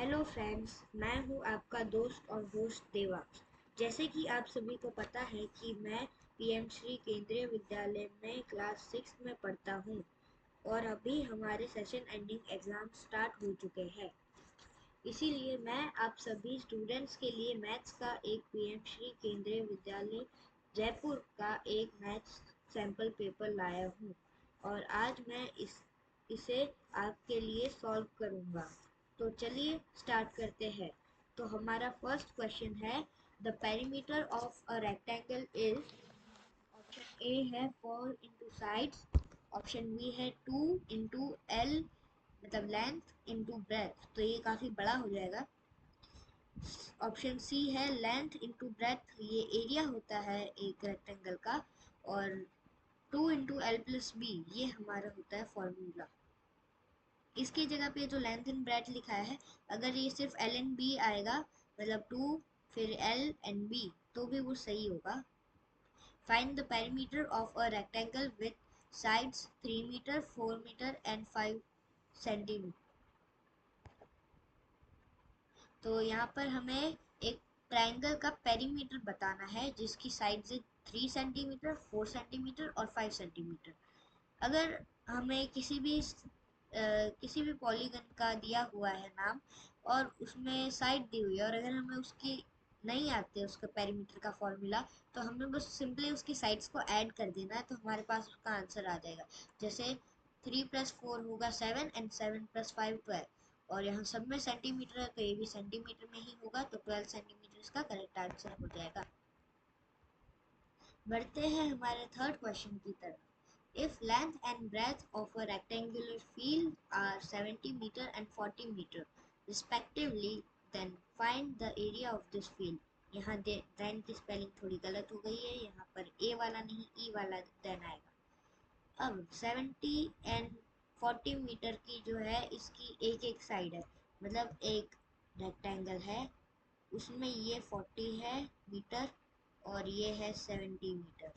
Hello friends, मैं हूं आपका दोस्त और होस्ट देवांश। जैसे कि आप सभी को पता है कि मैं पीएम श्री केंद्रीय विद्यालय में क्लास 6 में पढ़ता हूं और अभी हमारे सेशन एंडिंग एग्जाम स्टार्ट हो चुके हैं। इसीलिए मैं आप सभी स्टूडेंट्स के लिए मैथ्स का एक पीएम श्री केंद्रीय विद्यालय जयपुर का एक मैथ्स सैम्पल पेपर लाया हूं और आज मैं इसे आपके लिए सॉल्व करूंगा। तो चलिए स्टार्ट करते हैं। तो हमारा फर्स्ट क्वेश्चन है, the perimeter of a rectangle is. Option A है 4 इंटू साइड्स, ऑप्शन बी है 2 इंटू एल मतलब लेंथ इंटू ब्रेथ, तो ये काफ़ी बड़ा हो जाएगा। ऑप्शन सी है लेंथ इंटू ब्रेथ, ये एरिया होता है एक रेक्टेंगल का। और 2 इंटू एल प्लस बी ये हमारा होता है फॉर्मूला। इसकी जगह पे जो लेंथ एंड ब्रेथ लिखा है, अगर ये सिर्फ एल एंड बी आएगा मतलब 2 फिर एल एंड बी तो भी वो सही होगा। Find the perimeter of a rectangle with sides 3 metre 4 metre and 5 centimetre. तो यहाँ पर हमें एक ट्रायंगल का पेरीमीटर बताना है जिसकी साइड से 3 सेंटीमीटर 4 सेंटीमीटर और 5 सेंटीमीटर। अगर हमें किसी भी पॉलीगन का दिया हुआ है नाम और उसमें साइड दी हुई है और अगर हमें उसकी नहीं आते उसका पेरीमीटर का फॉर्मूला, तो हमें बस सिंपली उसकी साइड्स को ऐड कर देना है तो हमारे पास उसका आंसर आ जाएगा। जैसे 3 + 4 होगा 7 एंड 7 + 5 12 और यहाँ सब में सेंटीमीटर है तो ये भी सेंटीमीटर में ही होगा, तो 12 सेंटीमीटर इसका करेक्ट आंसर हो जाएगा। बढ़ते हैं हमारे थर्ड क्वेश्चन की तरफ। If length and breadth of a rectangular field are 70 meter and 40 meter respectively, then find the area of this field. यहाँ then की स्पेलिंग थोड़ी गलत हो गई है, यहाँ पर ए वाला नहीं ई वाला then आएगा। अब 70 एंड 40 मीटर की जो है इसकी एक एक साइड है, मतलब एक रेक्टेंगल है उसमें ये 40 है मीटर और ये है 70 मीटर,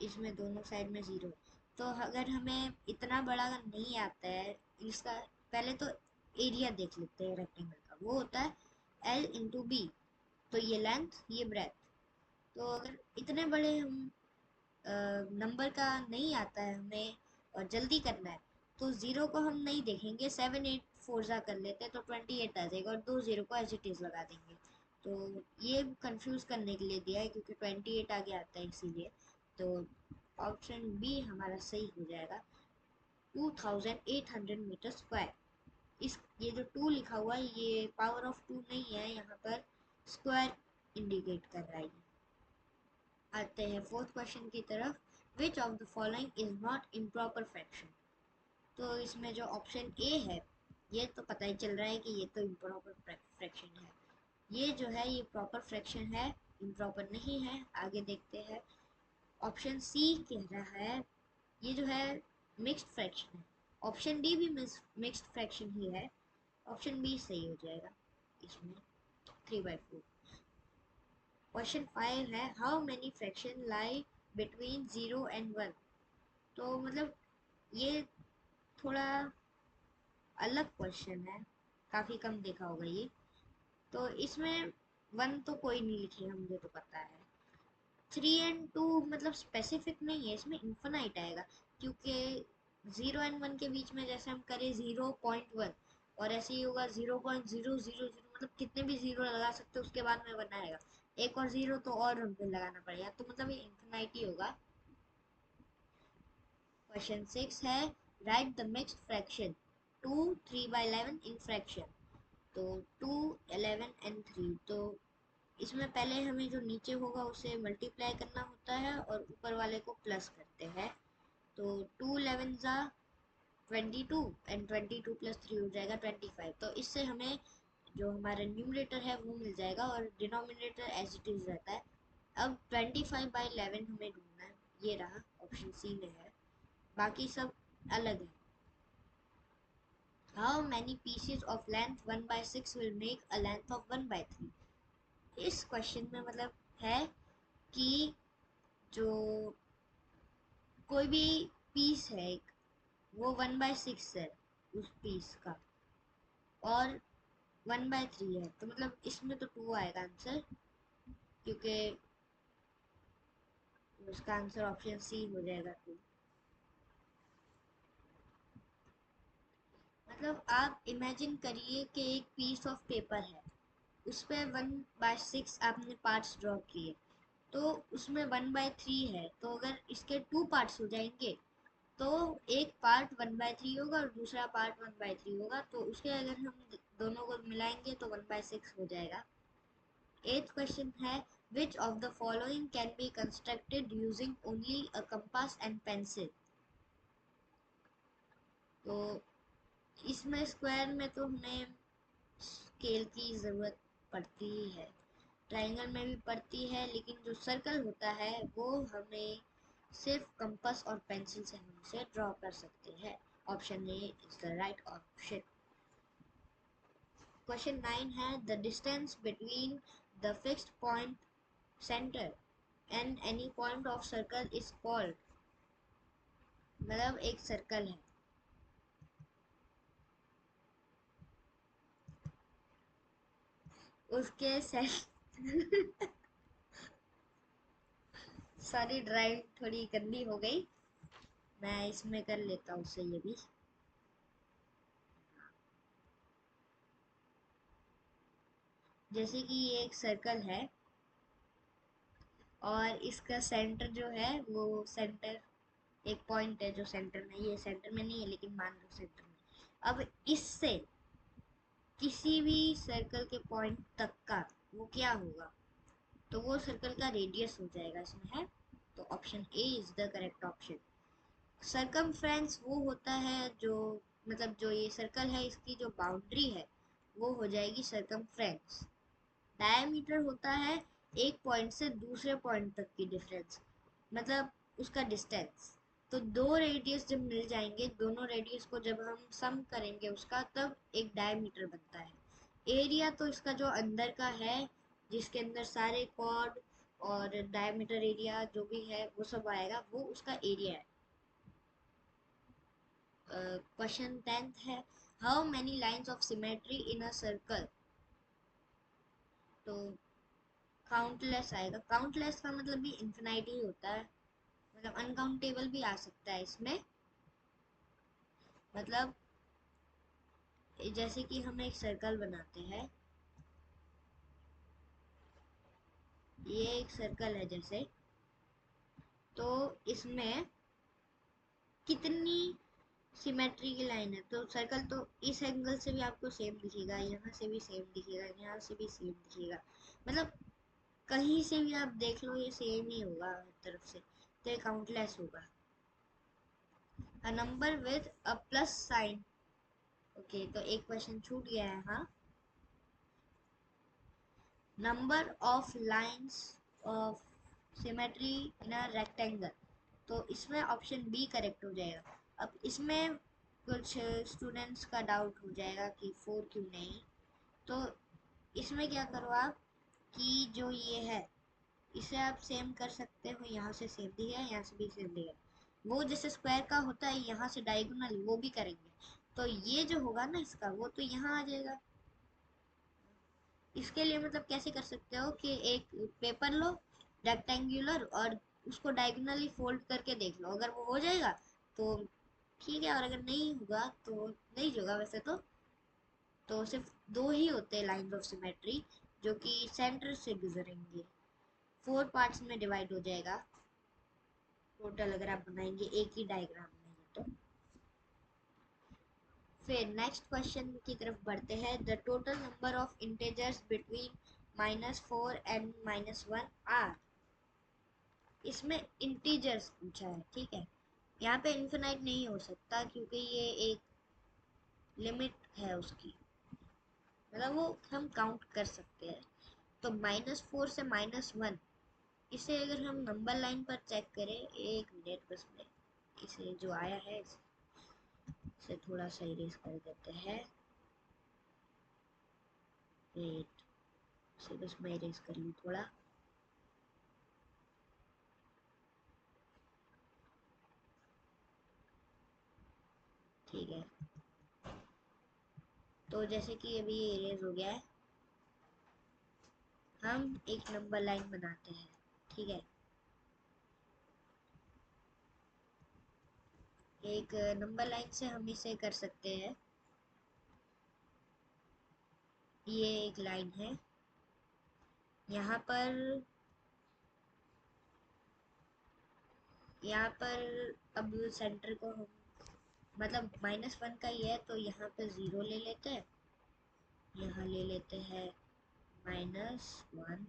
इसमें दोनों साइड में 0। तो अगर हमें इतना बड़ा नहीं आता है इसका, पहले तो एरिया देख लेते हैं रेक्टेंगल का, वो होता है एल इंटू बी। तो ये लेंथ ये ब्रेथ, तो अगर इतने बड़े हम नंबर का नहीं आता है हमें और जल्दी करना है तो 0 को हम नहीं देखेंगे, 7 8 फोर्जा कर लेते हैं तो 28 आ जाएगा और 2 0 को एज इट इज़ लगा देंगे। तो ये कंफ्यूज करने के लिए दिया है क्योंकि 28 आगे आता है इसीलिए। तो ऑप्शन बी हमारा सही हो जाएगा, 2800 मीटर स्क्वायर। इस ये जो 2 लिखा हुआ है ये पावर ऑफ 2 नहीं है, यहाँ पर स्क्वायर इंडिकेट कर रहा है। आते हैं फोर्थ क्वेश्चन की तरफ। Which of the following is not improper fraction. तो इसमें जो ऑप्शन ए है ये तो पता ही चल रहा है कि ये तो इम्प्रॉपर फ्रैक्शन है। ये जो है ये प्रॉपर फ्रैक्शन है, इम्प्रॉपर नहीं है। आगे देखते हैं। ऑप्शन सी कह रहा है ये जो है मिक्स्ड फ्रैक्शन है। ऑप्शन डी भी मिक्स्ड फ्रैक्शन ही है। ऑप्शन बी सही हो जाएगा इसमें 3/4। क्वेश्चन 5 है, how many fraction lie between 0 and 1। तो मतलब ये थोड़ा अलग क्वेश्चन है, काफ़ी कम देखा होगा ये। तो इसमें 1 तो कोई नहीं लिखेगा मुझे तो पता है। 3 एंड 2 मतलब स्पेसिफिक नहीं है, इसमें इन्फिनाइट आएगा क्योंकि 0 एंड 1 के बीच में जैसे हम करें 0.1 और ऐसे ही होगा 0.000, मतलब कितने भी 0 लगा सकते हो उसके बाद में 1 आएगा। एक और 0 तो और हमें लगाना पड़ेगा, तो मतलब ये इन्फिनाइट ही होगा। क्वेश्चन 6 है, right the mixed fraction 2 3/11 in fraction. तो 2 11 एंड 3, तो इसमें पहले हमें जो नीचे होगा उसे मल्टीप्लाई करना होता है और ऊपर वाले को प्लस करते हैं। तो 2 11 ज़ा 22 एंड 22 + 3 हो जाएगा 25। तो इससे हमें जो हमारा न्यूमरेटर है वो मिल जाएगा और डिनोमिनेटर एज इट इज़ रहता है। अब 25/11 हमें ढूंढना है, ये रहा ऑप्शन सी में है, बाकी सब अलग है। How many pieces of length 1/6 will make a length of 1/3। इस क्वेश्चन में मतलब है कि जो कोई भी पीस है एक, वो 1/6 है उस पीस का, और 1/3 है, तो मतलब इसमें तो 2 आएगा आंसर, क्योंकि उसका आंसर ऑप्शन सी हो जाएगा 2। मतलब आप इमेजिन करिए कि एक पीस ऑफ पेपर है, उस पर 1/6 आपने पार्ट्स ड्रॉ किए, तो उसमें 1/3 है, तो अगर इसके 2 पार्ट्स हो जाएंगे तो एक पार्ट 1/3 होगा और दूसरा पार्ट 1/3 होगा, तो उसके अगर हम दोनों को मिलाएंगे तो 1/6 हो जाएगा। 8th क्वेश्चन है, which of the following can be constructed using only a compass and pencil? तो इसमें स्क्वायर में तो हमें स्केल की ज़रूरत पड़ती ही है, ट्रायंगल में भी पड़ती है, लेकिन जो सर्कल होता है वो हमें सिर्फ कंपास और पेंसिल से हम इसे ड्रॉ कर सकते हैं। Option A is the right option. Question 9 है, the distance between the fixed point centre and any point of circle is called. मतलब एक सर्कल है, उसके सॉरी, ड्राइंग थोड़ी गंदी हो गई, मैं इसमें कर लेता हूँ उससे ये भी। जैसे कि ये एक सर्कल है और इसका सेंटर जो है वो सेंटर, एक पॉइंट है जो सेंटर में, ये सेंटर में नहीं है लेकिन मान लो सेंटर में। अब इससे किसी भी सर्कल के पॉइंट तक का वो क्या होगा, तो वो सर्कल का रेडियस हो जाएगा इसमें है, तो option A is the correct option. Circumference वो होता है जो, मतलब जो ये सर्कल है इसकी जो बाउंड्री है वो हो जाएगी सरकमफ्रेंस। डायमीटर होता है एक पॉइंट से दूसरे पॉइंट तक की डिफरेंस, मतलब उसका डिस्टेंस। तो दो रेडियस जब मिल जाएंगे, दोनों रेडियस को जब हम सम करेंगे उसका, तब एक डायमीटर बनता है। एरिया तो इसका जो अंदर का है, जिसके अंदर सारे कॉर्ड और डायमीटर एरिया जो भी है वो सब आएगा, वो उसका एरिया है। क्वेश्चन 10th है, how many lines of symmetry in a circle. तो काउंटलेस आएगा, काउंटलेस का मतलब भी इन्फिनाइट ही होता है, मतलब अनकाउंटेबल भी आ सकता है इसमें। मतलब जैसे कि हम एक सर्कल बनाते हैं, ये एक सर्कल है जैसे, तो इसमें कितनी सिमेट्री की लाइन है, तो सर्कल तो इस एंगल से भी आपको सेम दिखेगा, यहाँ से भी सेम दिखेगा, यहाँ से भी सेम दिखेगा, मतलब कहीं से भी आप देख लो ये सेम ही होगा हर तरफ से, तो ये काउंटलेस होगा। A number with a plus sign, okay तो एक क्वेश्चन छूट गया है, हाँ। Number of lines of symmetry in a rectangle, तो इसमें ऑप्शन बी करेक्ट हो जाएगा। अब इसमें कुछ स्टूडेंट्स का डाउट हो जाएगा कि 4 क्यों नहीं, तो इसमें क्या करो आप कि जो ये है इसे आप सेम कर सकते हो, यहाँ से सेम दिया है, यहाँ से भी सेम दिया है, वो जैसे स्क्वायर का होता है यहाँ से डायगोनल वो भी करेंगे, तो ये जो होगा ना इसका वो तो यहाँ आ जाएगा। इसके लिए मतलब कैसे कर सकते हो कि एक पेपर लो रेक्टेंगुलर और उसको डायगोनली फोल्ड करके देख लो, अगर वो हो जाएगा तो ठीक है, और अगर नहीं होगा तो नहीं होगा। वैसे तो सिर्फ दो ही होते हैं लाइंस ऑफ सिमेट्री जो कि सेंटर से गुजरेंगे, 4 पार्ट्स में डिवाइड हो जाएगा टोटल अगर आप बनाएंगे एक ही डायग्राम में तो। फिर नेक्स्ट क्वेश्चन की तरफ बढ़ते हैं, the total number of integers between -4 and -1 are. इसमें इंटीजर्स पूछा है, ठीक है, यहाँ पे इन्फिनाइट नहीं हो सकता क्योंकि ये एक लिमिट है उसकी, मतलब वो हम काउंट कर सकते हैं। तो -4 से -1, इसे अगर हम नंबर लाइन पर चेक करें, एक मिनट बस में इसे जो आया है इसे थोड़ा सा इरेज कर देते हैं, वेट इसे बस मैं इरेज कर लूँ थोड़ा। ठीक है, तो जैसे कि अभी ये इरेज हो गया है, हम एक नंबर लाइन बनाते हैं, ठीक है। एक नंबर लाइन से हम इसे कर सकते हैं, ये एक लाइन है, यहाँ पर अब सेंटर को हम मतलब -1 का ही है, तो यहाँ पे 0 ले लेते हैं, यहाँ ले लेते हैं -1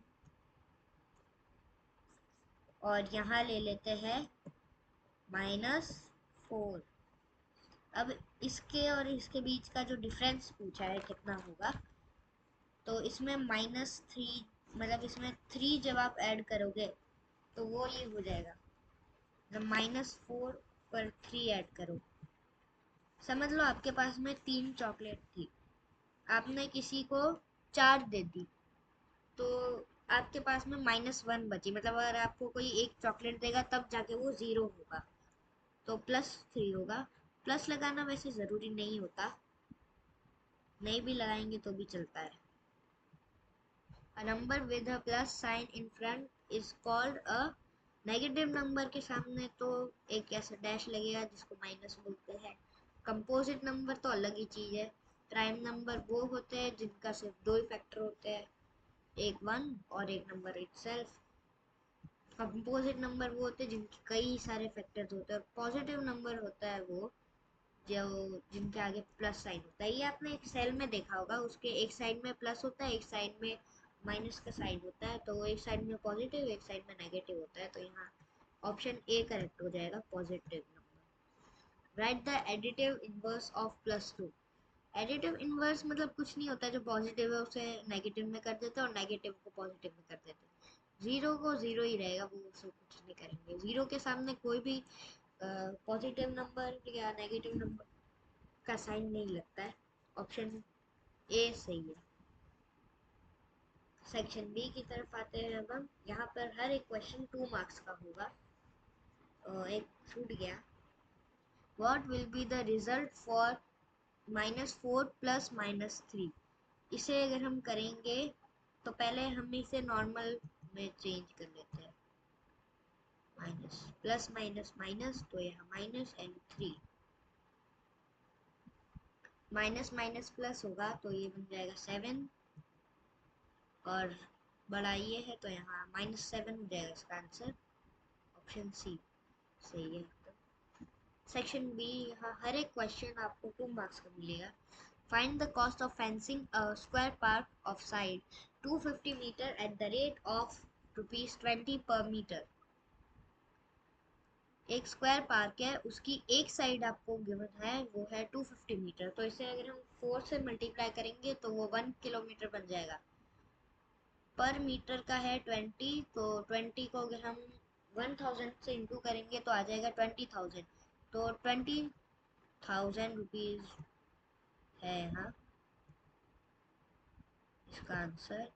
और यहाँ ले लेते हैं -4। अब इसके और इसके बीच का जो डिफरेंस पूछा है कितना होगा, तो इसमें -3 मतलब इसमें 3 जब आप ऐड करोगे तो वो ये हो जाएगा, जब -4 पर 3 ऐड करो, समझ लो आपके पास में 3 चॉकलेट थी, आपने किसी को 4 दे दी, तो आपके पास में -1 बची, मतलब अगर आपको कोई एक चॉकलेट देगा तब जाके वो 0 होगा, तो +3 होगा। प्लस लगाना वैसे ज़रूरी नहीं होता, नहीं भी लगाएंगे तो भी चलता है। A number with a plus sign in front is called a negative number के सामने तो एक ऐसा डैश लगेगा जिसको माइनस बोलते हैं। कंपोजिट नंबर तो अलग ही चीज़ है। प्राइम नंबर वो होते हैं जिनका सिर्फ 2 ही फैक्टर होते हैं, एक 1 और एक नंबर इटसेल्फ। कंपोजिट नंबर वो होते हैं जिनके कई सारे फैक्टर्स होते हैं, और पॉजिटिव नंबर होता है वो जो जिनके आगे प्लस साइन होता है। ये आपने एक सेल में देखा होगा, उसके एक साइड में प्लस होता है, एक साइड में माइनस का साइन होता है, तो वो एक साइड में पॉजिटिव एक साइड में नेगेटिव होता है, तो यहाँ ऑप्शन ए करेक्ट हो जाएगा, positive number. Right the additive inverse of +2। Additive inverse मतलब कुछ नहीं होता, जो पॉजिटिव है उसे नेगेटिव में कर देते हैं और नेगेटिव को पॉजिटिव में कर देते हैं। 0 को 0 ही रहेगा, वो उससे कुछ नहीं करेंगे। 0 के सामने कोई भी पॉजिटिव नंबर या नेगेटिव नंबर का साइन नहीं लगता है। ऑप्शन ए सही है। सेक्शन बी की तरफ आते हैं अब हम। यहाँ पर हर एक क्वेश्चन 2 मार्क्स का होगा। एक छूट गया, what will be the result for -4 + -3। इसे अगर हम करेंगे तो पहले हम इसे नॉर्मल में चेंज कर लेते हैं, माइनस प्लस माइनस माइनस, तो यहाँ minus and 3, minus minus plus होगा तो ये बन जाएगा 7, और बड़ा ये है तो यहाँ -7 हो जाएगा इसका आंसर। ऑप्शन सी सही है। सेक्शन बी, यहाँ हर एक क्वेश्चन आपको 2 मार्क्स का मिलेगा। Find the cost of fencing a square park of side 250 metre at the rate of ₹20 per metre. एक स्क्वायर पार्क है, उसकी एक साइड आपको गिवन है वो है 250 मीटर, तो इसे अगर हम 4 से मल्टीप्लाई करेंगे तो वो 1 किलोमीटर बन जाएगा। पर मीटर का है 20, तो 20 को अगर हम 1000 से इंटू करेंगे तो आ जाएगा 20,000, तो 20,000 रुपीज़ है यहाँ इसका आंसर।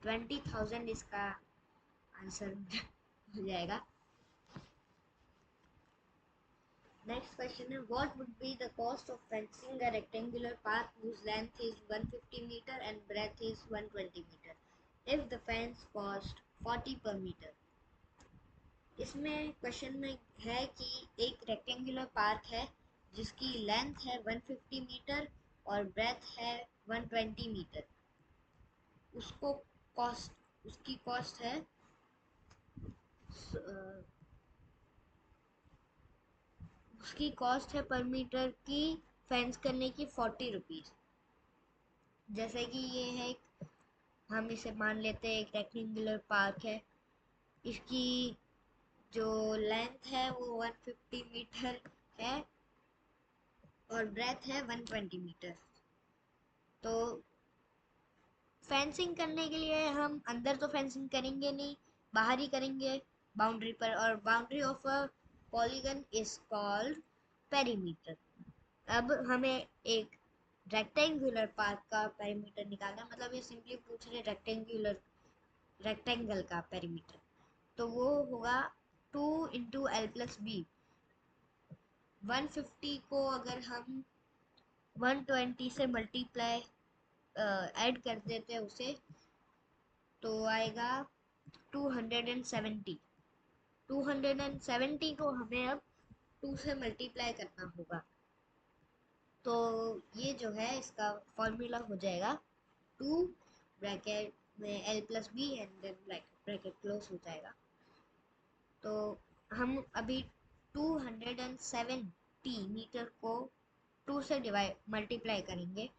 20,000 इसका आंसर हो जाएगा। नेक्स्ट क्वेश्चन है, what would be the cost of fencing a rectangular park whose length is 150 meter and breadth is 120 meter if the fence cost 40 per meter। इसमें क्वेश्चन में है कि एक रेक्टेंगुलर पार्क है जिसकी लेंथ है 150 मीटर और ब्रेथ है 120 मीटर। उसको उसकी कॉस्ट है उसकी कॉस्ट है पर मीटर की फेंस करने की 40 रुपीज़। जैसे कि ये है, हम इसे मान लेते हैं एक रेक्टेंगुलर पार्क है, इसकी जो लेंथ है वो 150 मीटर है और ब्रेथ है 120 मीटर। तो फेंसिंग करने के लिए हम अंदर तो फेंसिंग करेंगे नहीं, बाहर ही करेंगे बाउंड्री पर, और boundary of a polygon is called perimeter. अब हमें एक रेक्टेंगुलर पार्क का पेरीमीटर निकालना, मतलब ये सिंपली पूछ रहे रेक्टेंगल का पेरीमीटर, तो वो होगा 2 × L + B। 150 को अगर हम 120 से मल्टीप्लाई ऐड कर देते हैं उसे, तो आएगा 270। 270 को हमें अब 2 से मल्टीप्लाई करना होगा। तो ये जो है इसका फॉर्मूला हो जाएगा 2 ब्रैकेट में l plus B and then bracket close हो जाएगा। तो हम अभी 270 मीटर को 2 से डिवाइड मल्टीप्लाई करेंगे।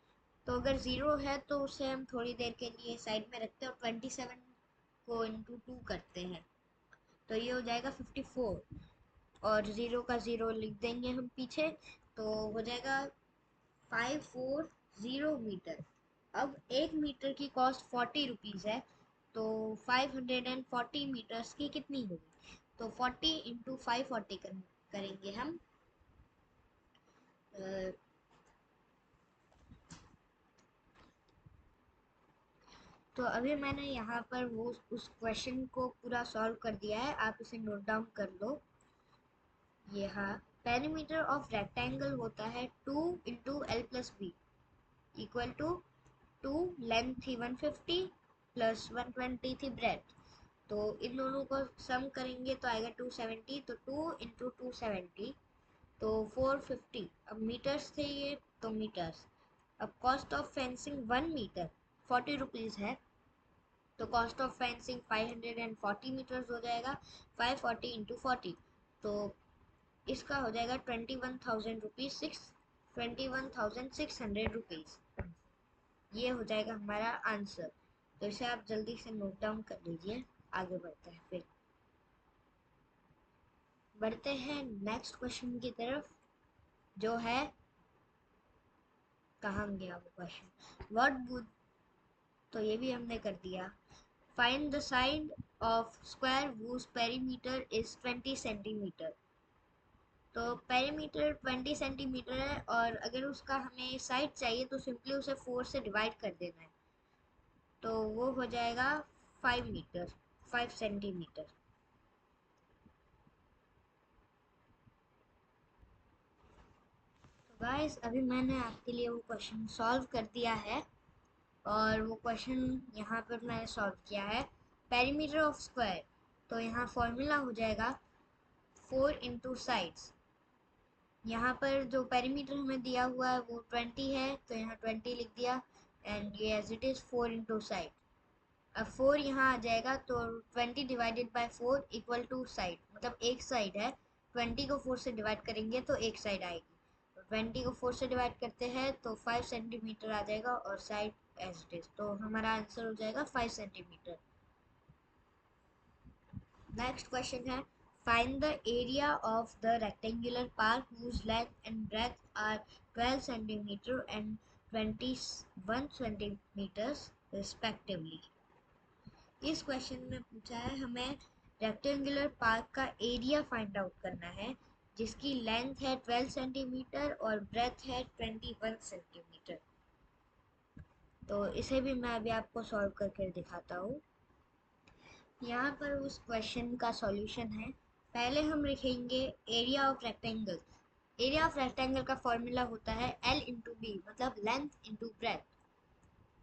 तो अगर ज़ीरो है तो उसे हम थोड़ी देर के लिए साइड में रखते हैं और 27 को इंटू 2 करते हैं, तो ये हो जाएगा 54। और ज़ीरो का ज़ीरो लिख देंगे हम पीछे, तो हो जाएगा 540 मीटर। अब 1 मीटर की कॉस्ट 40 रुपीज़ है, तो 540 मीटर्स की कितनी होगी? तो 40 इंटू 540 करेंगे हम। तो अभी मैंने यहाँ पर वो उस क्वेश्चन को पूरा सॉल्व कर दिया है, आप इसे नोट डाउन कर लो। यहाँ पेरीमीटर ऑफ रेक्टेंगल होता है 2 into L plus B equal to 2 length थी 150 प्लस 120 थी ब्रेथ। तो इन दोनों को सम करेंगे तो आएगा 270। तो 2 इंटू 270 तो 450। अब मीटर्स थे ये, तो मीटर्स। अब cost of fencing 1 metre 40 rupees है, तो कॉस्ट ऑफ फेंसिंग 540 मीटर्स हो जाएगा। 540 इंटू 40, तो इसका हो जाएगा 21,600 रुपीज़। ये हो जाएगा हमारा आंसर। तो इसे आप जल्दी से नोट डाउन कर लीजिए। आगे बढ़ते हैं, फिर बढ़ते हैं नेक्स्ट क्वेश्चन की तरफ, जो है, कहाँ गया वो क्वेश्चन, व्हाट वुड, तो ये भी हमने कर दिया। Find the side of square whose perimeter is 20 centimetre. तो पेरीमीटर 20 सेंटीमीटर है, और अगर उसका हमें साइड चाहिए तो सिंपली उसे 4 से डिवाइड कर देना है, तो वो हो जाएगा 5 मीटर, 5 सेंटीमीटर। तो गाइस अभी मैंने आपके लिए वो क्वेश्चन सॉल्व कर दिया है, और वो क्वेश्चन यहाँ पर मैंने सॉल्व किया है। पेरीमीटर ऑफ स्क्वायर, तो यहाँ फॉर्मूला हो जाएगा 4 इंटू साइड्स। यहाँ पर जो पेरीमीटर हमें दिया हुआ है वो 20 है, तो यहाँ 20 लिख दिया, एंड ये as it is 4 into side. अब 4 यहाँ आ जाएगा, तो 20 divided by 4 equal to side, मतलब एक साइड है। 20 को 4 से डिवाइड करेंगे तो एक साइड आएगी, तो 20 को 4 से डिवाइड करते हैं तो 5 सेंटीमीटर आ जाएगा, और साइड एज इट इज, तो हमारा आंसर हो जाएगा 5 सेंटीमीटर। नेक्स्ट क्वेश्चन है, find the area of the rectangular park whose length and breadth are 12 centimetre and 21 centimetres respectively. इस क्वेश्चन में पूछा है हमें रेक्टेंगुलर पार्क का एरिया फाइंड आउट करना है, जिसकी लेंथ है 12 सेंटीमीटर और ब्रेथ है 21 सेंटीमीटर। तो इसे भी मैं अभी आपको सॉल्व करके दिखाता हूँ। यहाँ पर उस क्वेश्चन का सॉल्यूशन है, पहले हम लिखेंगे area of rectangle. Area of rectangle का फॉर्मूला होता है L इंटू बी, मतलब लेंथ इंटू ब्रेथ।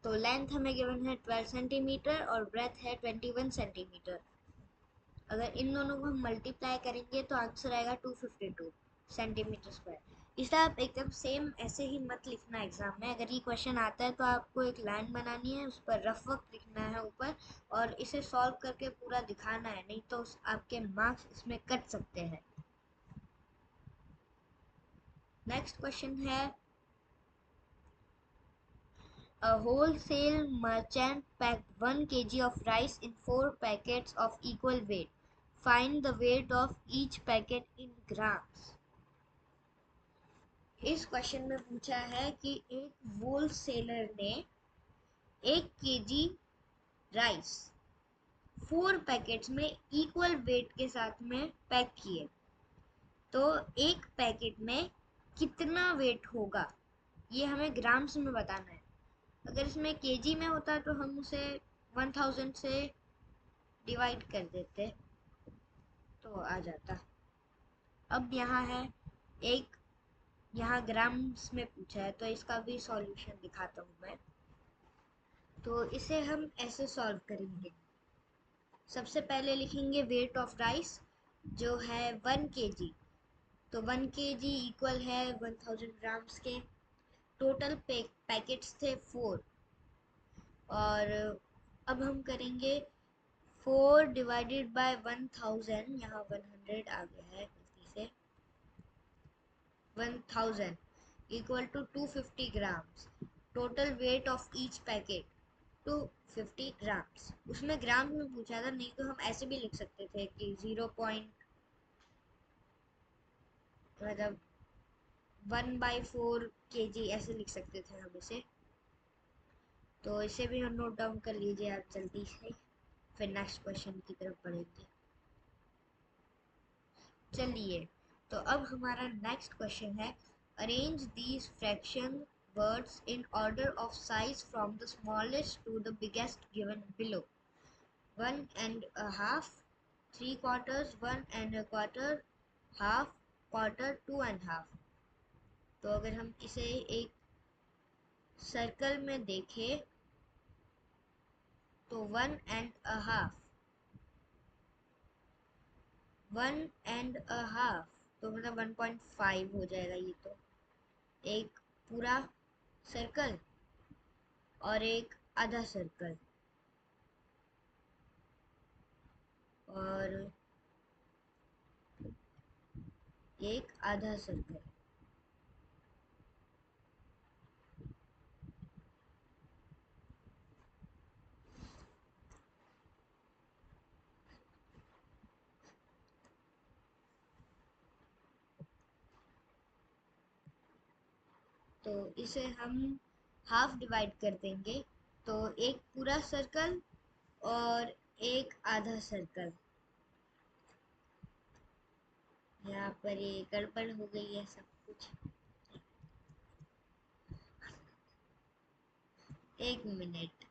तो लेंथ हमें गिवन है 12 सेंटीमीटर और ब्रेथ है 21 सेंटीमीटर। अगर इन दोनों को हम मल्टीप्लाई करेंगे तो आंसर आएगा 252 सेंटीमीटर स्क्वायर। इसे आप एकदम सेम ऐसे ही मत लिखना एग्जाम में। अगर ये क्वेश्चन आता है तो आपको एक लाइन बनानी है, उस पर रफ वर्क लिखना है ऊपर, और इसे सॉल्व करके पूरा दिखाना है, नहीं तो आपके मार्क्स इसमें कट सकते हैं। नेक्स्ट क्वेश्चन है, a wholesale merchant packed 1 kg of rice in 4 packets of equal weight. Find the weight of each packet in grams. इस क्वेश्चन में पूछा है कि एक होलसेलर ने 1 kg राइस 4 पैकेट्स में इक्वल वेट के साथ में पैक किए, तो एक पैकेट में कितना वेट होगा ये हमें ग्राम्स में बताना है। अगर इसमें केजी में होता तो हम उसे 1000 से डिवाइड कर देते तो आ जाता। अब यहाँ है एक यहाँ ग्राम्स में पूछा है तो इसका भी सॉल्यूशन दिखाता हूँ मैं। तो इसे हम ऐसे सॉल्व करेंगे। सबसे पहले लिखेंगे वेट ऑफ राइस जो है 1 kg। तो 1 kg इक्वल है 1000 ग्राम्स के। टोटल पैकेट्स थे 4। और अब हम करेंगे 4 डिवाइडेड बाय 1000, यहाँ 100 आ गया है गलती से। 1000 equal to 250 grams. Total weight of each packet 250 grams. उसमें ग्राम में पूछा था, नहीं तो हम ऐसे भी लिख सकते थे कि 0 मतलब 1/4 kg ऐसे लिख सकते थे हम इसे। तो इसे भी हम नोट डाउन कर लीजिए आप जल्दी से, फिर नेक्स्ट क्वेश्चन की तरफ बढ़ेंगे। चलिए, तो अब हमारा नेक्स्ट क्वेश्चन है, arrange these fractions words in order of size from the smallest to the biggest given below. 1.5, 3/4, 1.25, half, quarter, 2.5। तो अगर हम इसे एक सर्कल में देखें तो 1.5, 1.5 तो मतलब 1.5 हो जाएगा ये। तो एक पूरा सर्कल और एक आधा सर्कल और एक आधा सर्कल। तो इसे हम हाफ डिवाइड कर देंगे। तो एक पूरा सर्कल और एक आधा सर्कल। यहाँ पर ये गड़बड़ हो गई है सब कुछ। एक मिनट,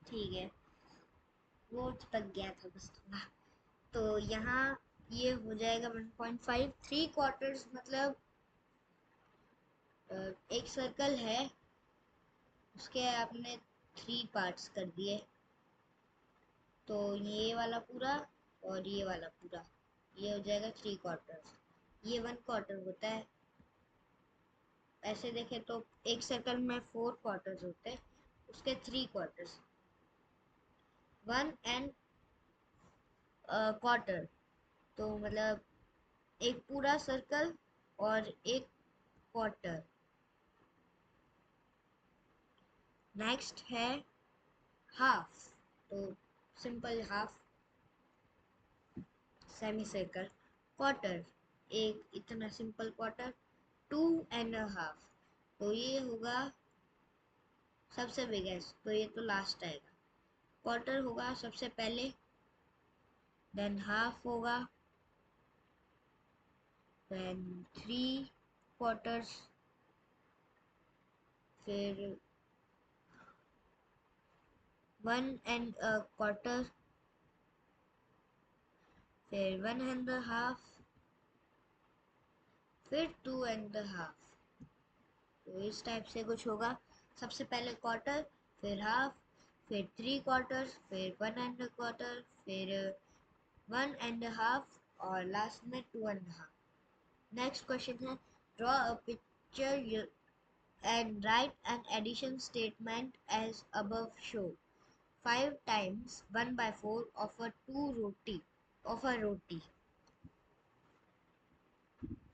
ठीक है, वो चिपक गया था बस थोड़ा। तो यहाँ ये हो जाएगा 1.5। 3/4 मतलब एक सर्कल है, उसके आपने 3 पार्ट्स कर दिए। तो ये वाला पूरा और ये वाला पूरा, ये हो जाएगा 3/4। ये 1/4 होता है। ऐसे देखें तो एक सर्कल में 4 क्वार्टर्स होते हैं, उसके 3 क्वार्टर्स। 1.25 तो मतलब एक पूरा सर्कल और एक क्वार्टर। नेक्स्ट है हाफ। तो simple half, semi circle, quarter, एक इतना सिंपल क्वार्टर, 2.5। तो ये होगा सबसे बिगेस्ट, तो ये तो लास्ट आएगा। क्वार्टर होगा सबसे पहले, देन हाफ होगा, देन 3/4, फिर 1.25, फिर 1.5, फिर 2.5। तो इस टाइप से कुछ होगा। सबसे पहले क्वार्टर, फिर हाफ, फिर 3/4, फिर 1.25, फिर 1.5 और लास्ट में 2.5। नेक्स्ट क्वेश्चन है, draw a picture and write an addition statement as above show. 5 times 1/4 of a 2 roti of a roti।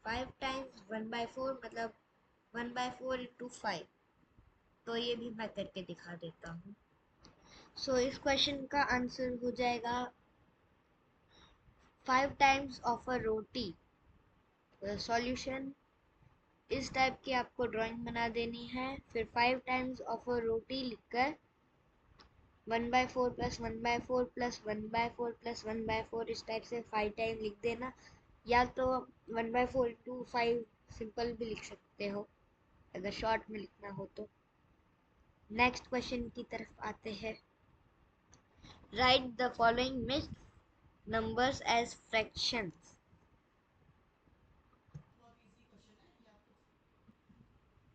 5 times 1/4 मतलब 1/4 into 5। तो ये भी मैं करके दिखा देता हूँ। सो इस क्वेश्चन का आंसर हो जाएगा 5 times of a roti। Solution इस टाइप की आपको ड्राइंग बना देनी है, फिर 5 times of a roti लिखकर 1/4 प्लस 1/4 प्लस 1/4 प्लस 1/4 इस टाइप से 5 टाइम लिख देना। या तो 1/4 into 5 सिंपल भी लिख सकते हो अगर शॉर्ट में लिखना हो तो। नेक्स्ट क्वेश्चन की तरफ आते हैं। Write the following mixed numbers as fractions.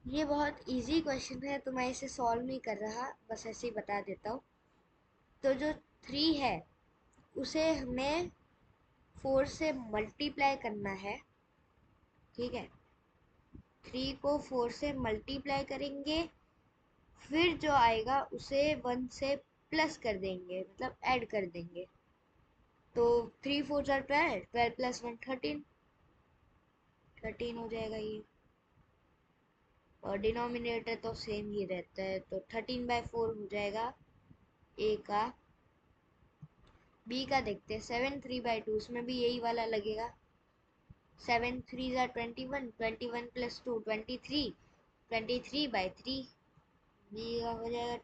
ये बहुत इजी क्वेश्चन है तो मैं इसे सॉल्व नहीं कर रहा, बस ऐसे ही बता देता हूँ। तो जो 3 है उसे हमें 4 से मल्टीप्लाई करना है, ठीक है। 3 को 4 से मल्टीप्लाई करेंगे, फिर जो आएगा उसे 1 से प्लस कर देंगे, मतलब ऐड कर देंगे। तो 3 4 जार 12, 12 प्लस 1 13, 13 हो जाएगा ये। और डिनोमिनेटर तो सेम ही रहता है, तो 13/4 हो जाएगा ए का। बी का देखते हैं, 7 3/2, उसमें भी यही वाला लगेगा। 7 3 जार 21, 21 प्लस 2 23, 23/3। बी का हो जाएगा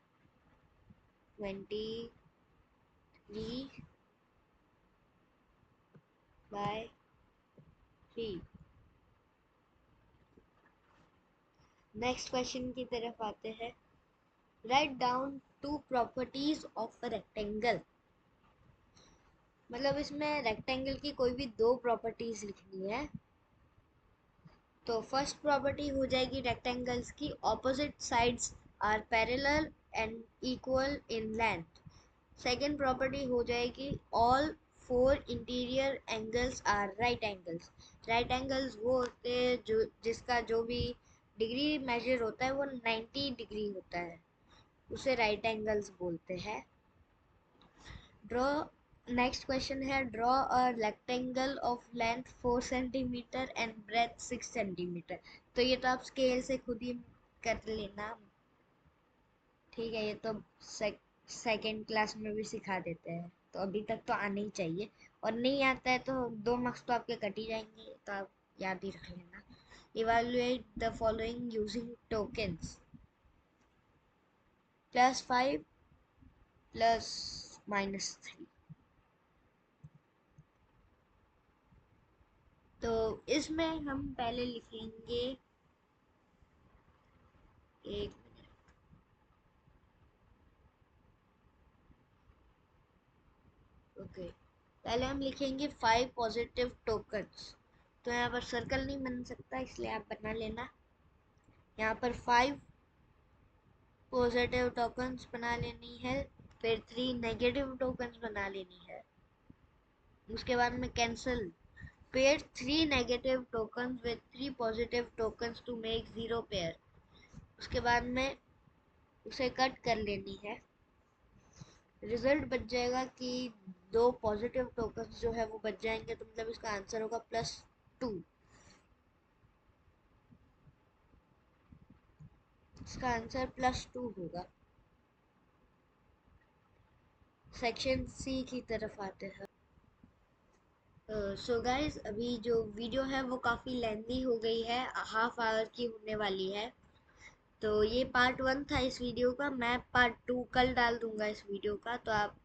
23/3। नेक्स्ट क्वेश्चन की तरफ आते हैं। Write down 2 properties of a rectangle. मतलब इसमें रेक्टेंगल की कोई भी 2 प्रॉपर्टीज लिखनी है। तो फर्स्ट प्रॉपर्टी हो जाएगी रेक्टेंगल्स की, opposite sides are parallel and equal in length. Second property हो जाएगी all 4 interior angles are right angles. Right angles वो होते हैं जो जिसका जो भी डिग्री मेजर होता है वो 90 डिग्री होता है, उसे राइट एंगल्स बोलते हैं। ड्रॉ नेक्स्ट क्वेश्चन है, draw a rectangle of length 4 centimetre and breadth 6 centimetre. तो ये तो आप स्केल से खुद ही कर लेना, ठीक है। ये तो सेकेंड क्लास में भी सिखा देते हैं, तो अभी तक तो आना ही चाहिए। और नहीं आता है तो 2 मार्क्स तो आपके कट ही जाएंगे, तो आप याद ही रख लेना। Evaluate the following using tokens, +5 +-3। तो इसमें हम पहले लिखेंगे, एक ओके, पहले हम लिखेंगे 5 पॉजिटिव टोकन्स। तो यहाँ पर सर्कल नहीं बन सकता, इसलिए आप बना लेना। यहाँ पर 5 पॉजिटिव टोकन्स बना लेनी है, फिर 3 नेगेटिव टोकन्स बना लेनी है। उसके बाद में cancel, pair 3 negative tokens with 3 positive tokens to make 0 pair. उसके बाद में उसे कट कर लेनी है। रिजल्ट बच जाएगा कि 2 पॉजिटिव टोकन्स जो है वो बच जाएंगे, तो मतलब इसका आंसर होगा +2। इसका आंसर +2 होगा। सेक्शन सी की तरफ आते हैं। सो गाइज, अभी जो वीडियो है वो काफ़ी लेंदी हो गई है, हाफ आवर की होने वाली है। तो ये पार्ट 1 था इस वीडियो का। मैं पार्ट 2 कल डाल दूंगा इस वीडियो का, तो आप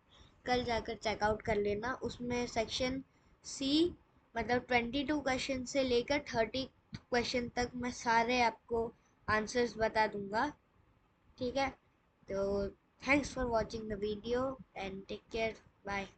कल जाकर चेकआउट कर लेना। उसमें सेक्शन सी मतलब 22 क्वेश्चन से लेकर 30 क्वेश्चन तक मैं सारे आपको आंसर्स बता दूंगा, ठीक है। तो thanks for watching the video and take care, bye.